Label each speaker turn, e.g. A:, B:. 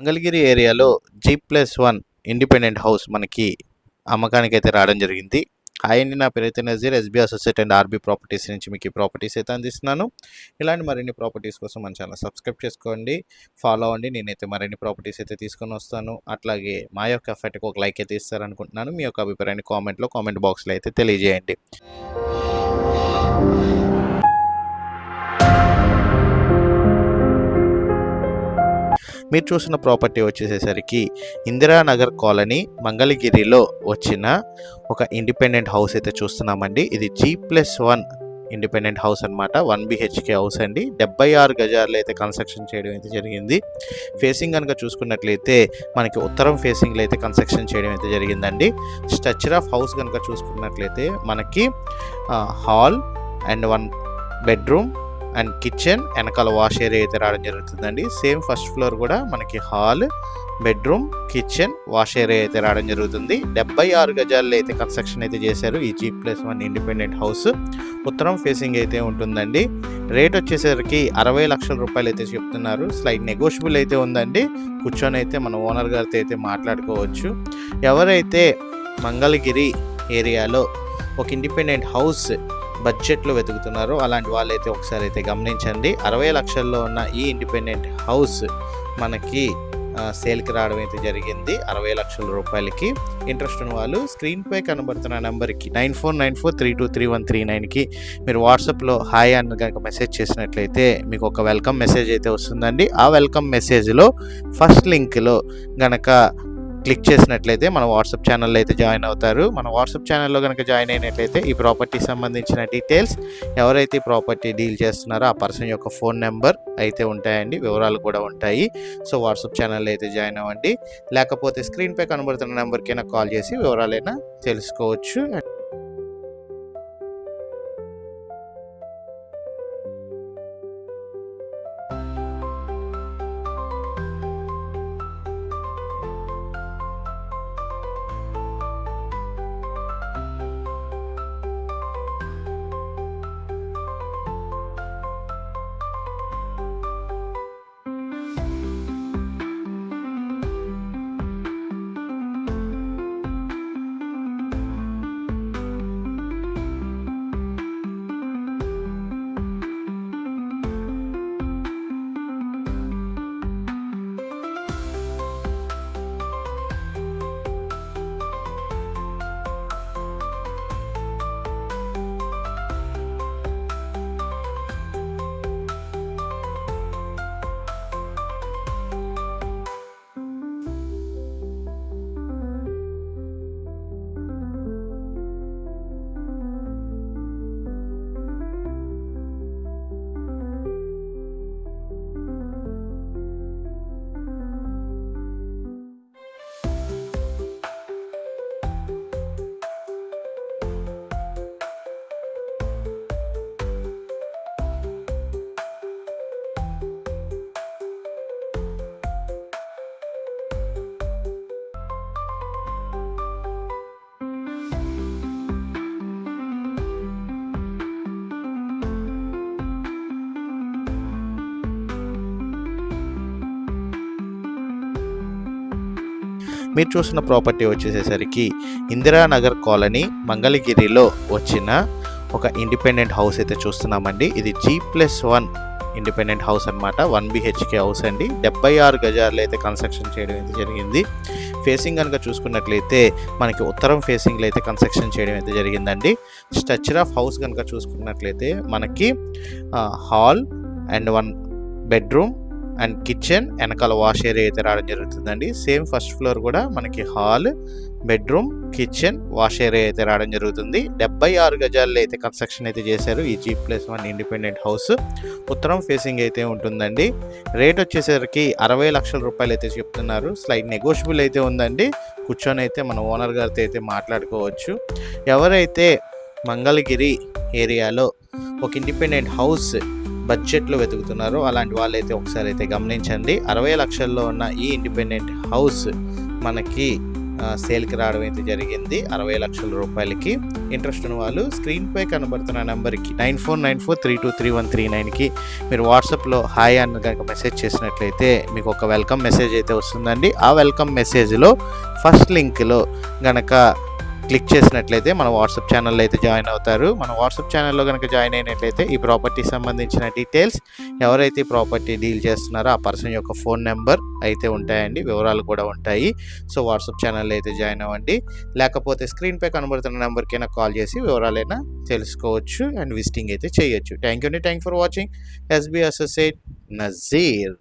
A: మంగళగిరి ఏరియాలో G+1 independent house మనకి అమ్మకానికి అయితే రావడం జరిగింది. హాయ్ అండి, నా పేరైతే Nazeer, SB associate and RB properties నుంచి మీకు ఈ ప్రాపర్టీస్ అయితే అందిస్తున్నాను. ఇలాంటి మరిన్ని ప్రాపర్టీస్ కోసం మన ఛానల్ సబ్స్క్రైబ్ చేసుకోండి, ఫాలో అవ్వండి. నేనైతే మరిన్ని ప్రాపర్టీస్ అయితే తీసుకొని వస్తాను. అట్లాగే మా యొక్క ఎఫర్ట్కి ఒక లైక్ అయితే ఇస్తారనుకుంటున్నాను. మీ యొక్క అభిప్రాయాన్ని కామెంట్ బాక్స్లో అయితే తెలియజేయండి. మీరు చూసిన ప్రాపర్టీ వచ్చేసేసరికి ఇందిరానగర్ కాలనీ మంగళగిరిలో వచ్చిన ఒక ఇండిపెండెంట్ హౌస్ అయితే చూస్తున్నామండి. ఇది G+1 ఇండిపెండెంట్ హౌస్ అనమాట. 1 BHK హౌస్ అండి. 76 గజాలు అయితే కన్స్ట్రక్షన్ చేయడం అయితే జరిగింది. ఫేసింగ్ కనుక చూసుకున్నట్లయితే మనకి ఉత్తరం ఫేసింగ్లో అయితే కన్స్ట్రక్షన్ చేయడం అయితే జరిగిందండి. స్ట్రక్చర్ ఆఫ్ హౌస్ కనుక చూసుకున్నట్లయితే మనకి hall and 1 bedroom and kitchen, వెనకాల వాష్ ఏరియా అయితే రావడం జరుగుతుందండి. సేమ్ ఫస్ట్ ఫ్లోర్ కూడా మనకి hall, bedroom, kitchen, wash area అయితే రావడం జరుగుతుంది. 76 గజాల్లో అయితే కన్స్ట్రక్షన్ అయితే చేశారు ఈ G+1 ఇండిపెండెంట్ హౌస్. ఉత్తరం ఫేసింగ్ అయితే ఉంటుందండి. రేట్ వచ్చేసరికి 60 లక్షల రూపాయలు అయితే చెప్తున్నారు. స్లైడ్ నెగోషియబుల్ అయితే ఉందండి. కూర్చొని అయితే మన ఓనర్ గారితో అయితే మాట్లాడుకోవచ్చు. ఎవరైతే మంగళగిరి ఏరియాలో ఒక ఇండిపెండెంట్ హౌస్ బడ్జెట్లో వెతుకుతున్నారో అలాంటి వాళ్ళైతే ఒకసారి అయితే గమనించండి. 60 లక్షల్లో ఉన్న ఈ ఇండిపెండెంట్ హౌస్ మనకి సేల్కి రావడం అయితే జరిగింది 60 లక్షల రూపాయలకి. ఇంట్రెస్ట్ ఉన్న వాళ్ళు స్క్రీన్పై కనబడుతున్న నెంబర్కి 9494323139కి మీరు వాట్సాప్లో హాయ్ అని కనుక మెసేజ్ చేసినట్లయితే మీకు ఒక వెల్కమ్ మెసేజ్ అయితే వస్తుందండి. ఆ వెల్కమ్ మెసేజ్లో ఫస్ట్ లింక్లో గనక క్లిక్ చేసినట్లయితే మన వాట్సాప్ ఛానల్లో అయితే జాయిన్ అవుతారు. మన వాట్సాప్ ఛానల్లో కనుక జాయిన్ అయినట్లయితే ఈ ప్రాపర్టీకి సంబంధించిన డీటెయిల్స్, ఎవరైతే ఈ ప్రాపర్టీ డీల్ చేస్తున్నారో ఆ పర్సన్ యొక్క ఫోన్ నెంబర్ అయితే ఉంటాయండి, వివరాలు కూడా ఉంటాయి. సో వాట్సాప్ ఛానల్లో అయితే జాయిన్ అవ్వండి. లేకపోతే స్క్రీన్పై కనబడుతున్న నెంబర్కైనా కాల్ చేసి వివరాలైనా తెలుసుకోవచ్చు. మీరు చూసిన ప్రాపర్టీ వచ్చేసేసరికి ఇందిరానగర్ కాలనీ మంగళగిరిలో వచ్చిన ఒక ఇండిపెండెంట్ హౌస్ అయితే చూస్తున్నామండి. ఇది G+1 ఇండిపెండెంట్ హౌస్ అనమాట. 1 BHK హౌస్ అండి. 76 గజాల్లో అయితే కన్స్ట్రక్షన్ చేయడం అయితే జరిగింది. ఫేసింగ్ కనుక చూసుకున్నట్లయితే మనకి ఉత్తరం ఫేసింగ్లో అయితే కన్స్ట్రక్షన్ చేయడం అయితే జరిగిందండి. స్ట్రక్చర్ ఆఫ్ హౌస్ కనుక చూసుకున్నట్లయితే మనకి hall and 1 bedroom and kitchen, వెనకాల వాష్ ఏరియా అయితే రావడం జరుగుతుందండి. సేమ్ ఫస్ట్ ఫ్లోర్ కూడా మనకి hall, bedroom, kitchen, wash area అయితే రావడం జరుగుతుంది. 76 గజాల్లో అయితే కన్స్ట్రక్షన్ అయితే చేశారు ఈ G+1 ఇండిపెండెంట్ హౌస్. ఉత్తరం ఫేసింగ్ అయితే ఉంటుందండి. రేట్ వచ్చేసరికి 60 లక్షల రూపాయలు అయితే చెప్తున్నారు. స్లైడ్ నెగోషియబుల్ అయితే ఉందండి. కూర్చొని అయితే మన ఓనర్ గారితో అయితే మాట్లాడుకోవచ్చు. ఎవరైతే మంగళగిరి ఏరియాలో ఒక ఇండిపెండెంట్ హౌస్ బడ్జెట్లో వెతుకుతున్నారో అలాంటి వాళ్ళైతే ఒకసారి అయితే గమనించండి. 60 లక్షల్లో ఉన్న ఈ ఇండిపెండెంట్ హౌస్ మనకి సేల్కి రావడం అయితే జరిగింది 60 లక్షల రూపాయలకి. ఇంట్రెస్ట్ ఉన్న వాళ్ళు స్క్రీన్పై కనబడుతున్న నెంబర్కి 9494323139కి మీరు వాట్సాప్లో హాయ్ అని కనుక మెసేజ్ చేసినట్లయితే మీకు ఒక వెల్కమ్ మెసేజ్ అయితే వస్తుందండి. ఆ వెల్కమ్ మెసేజ్లో ఫస్ట్ లింక్లో గనక క్లిక్ చేసినట్లయితే మన వాట్సాప్ ఛానల్లో అయితే జాయిన్ అవుతారు. మన వాట్సాప్ ఛానల్లో కనుక జాయిన్ అయినట్లయితే ఈ ప్రాపర్టీ సంబంధించిన డీటెయిల్స్, ఎవరైతే ఈ ప్రాపర్టీ డీల్ చేస్తున్నారో ఆ పర్సన్ యొక్క ఫోన్ నెంబర్ అయితే ఉంటాయండి, వివరాలు కూడా ఉంటాయి. సో వాట్సాప్ ఛానల్లో అయితే జాయిన్ అవ్వండి. లేకపోతే స్క్రీన్పై కనబడుతున్న నెంబర్కైనా కాల్ చేసి వివరాలైనా తెలుసుకోవచ్చు అండ్ విజిటింగ్ అయితే చేయొచ్చు. Thank you for watching. SB associate Nazir.